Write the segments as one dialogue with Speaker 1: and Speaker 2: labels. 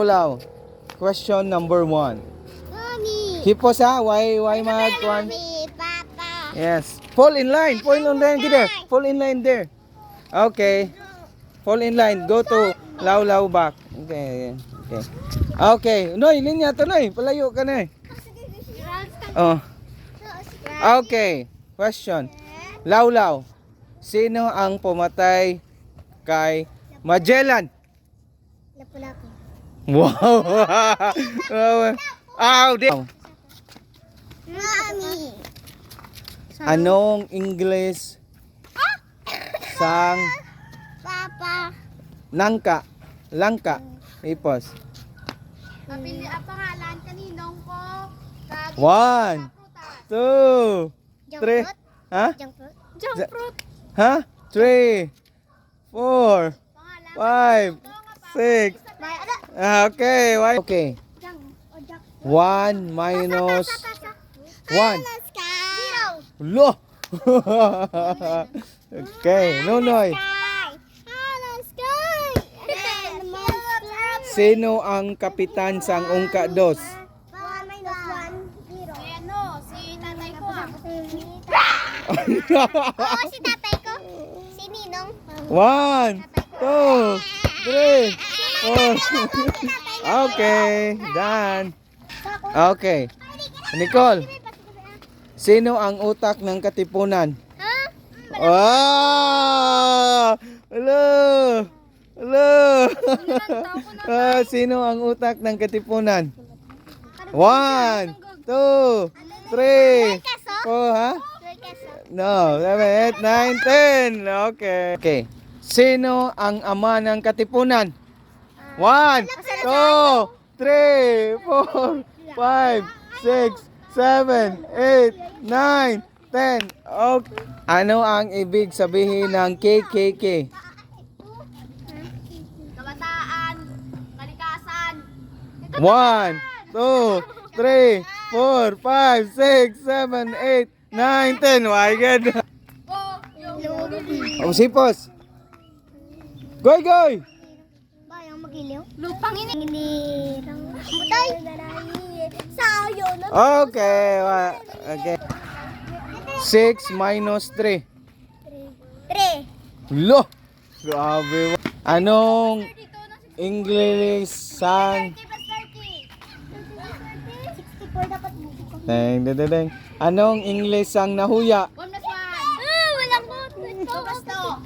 Speaker 1: Law. Question number 1.
Speaker 2: Mommy.
Speaker 1: Hipos ha? Why mag one?
Speaker 2: Mommy, Papa.
Speaker 1: Yes. Fall in line. Fall in line there. Fall in line there. Okay. Fall in line. Go to Law back. Okay. Okay. Okay. Noy, linya to Noy. Palayo ka na. Oh. Okay. Question. Law. Sino ang pumatay kay Magellan?
Speaker 2: Lapu-lapu.
Speaker 1: Wow.
Speaker 2: Mommy.
Speaker 1: Anong English sang
Speaker 2: Papa.
Speaker 1: langka? Ipos.
Speaker 3: Kapili ang pangalan kaninong ko.
Speaker 1: 1, 2, 3. Ha?
Speaker 2: Junk fruit.
Speaker 3: Junk fruit.
Speaker 1: Ha? 3, 4, 5, 6. Okay, why? Okay. 1 minus 1.
Speaker 2: Zero.
Speaker 1: Lo. Okay, Nunoy.
Speaker 2: Sky.
Speaker 1: Sino ang kapitan sang ungka 2?
Speaker 2: 1 minus 1. Zero.
Speaker 3: Ano, si tatay ko ah.
Speaker 2: Oo, si tatay ko. Si Ninong.
Speaker 1: 1, 2, 3, 4. Okay, done. Okay. Nicole, sino ang utak ng katipunan?
Speaker 2: Ha?
Speaker 1: Ah! Hello! Hello! Sino ang utak ng katipunan? 1, 2, 3, 4, ha? No, 7, 8, 9, 10. Okay. Okay. Sino ang ama ng katipunan? 1, 2, 3, 4, 5, 6, 7, 8, 9, 10. Okay. Ano ang ibig sabihin ng KKK?
Speaker 3: Kabataan. Kalikasan.
Speaker 1: 1, 2, 3, 4, 5, 6, 7, 8, 9, 10. My God. Oh, sipos. Goy!
Speaker 2: Bayang magiliw.
Speaker 3: Lupang ini.
Speaker 2: Inirang. Butay. Sayo na.
Speaker 1: Okay. Okay. 6 minus 3.
Speaker 2: 3.
Speaker 1: Lo! Grabe. Anong English sang
Speaker 2: 64 dapat mo.
Speaker 1: Deng. Anong English sang nahuya?
Speaker 3: 1 plus 1.
Speaker 2: Walang mo.
Speaker 3: 2 plus 2.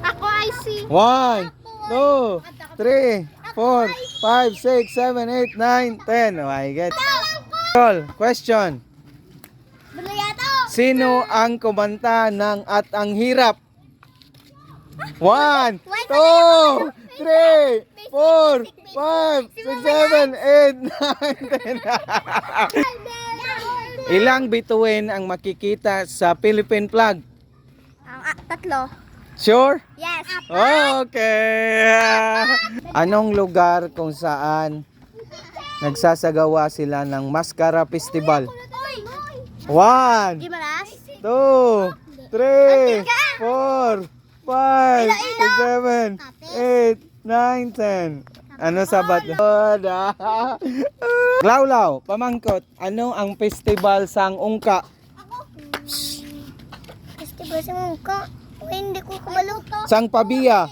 Speaker 3: Ako ay si.
Speaker 1: 1, 2, 3, 4, 5, 6, 7, 8, 9, 10. Oh my God. Question.
Speaker 2: Bulayato.
Speaker 1: Sino ang kumanta ng At Ang Hirap? 1, 2, 3, 4, 5, 6, 7, 8, 9, 10. Ilang bituin ang makikita sa Philippine flag?
Speaker 2: Tatlo.
Speaker 1: Sure?
Speaker 2: Yes.
Speaker 1: Okay. Anong lugar kung saan nagsasagawa sila ng Mascara Festival? 1,
Speaker 2: Gimaras.
Speaker 1: 2, 3, 4, 5, 6, 7, 8, 9, 10. Ano sabat? Law, pamangkot. Ano ang festival sang ungka?
Speaker 2: Festival sa mungka. Uy, hindi ko kabalo.
Speaker 1: Sang pabiya.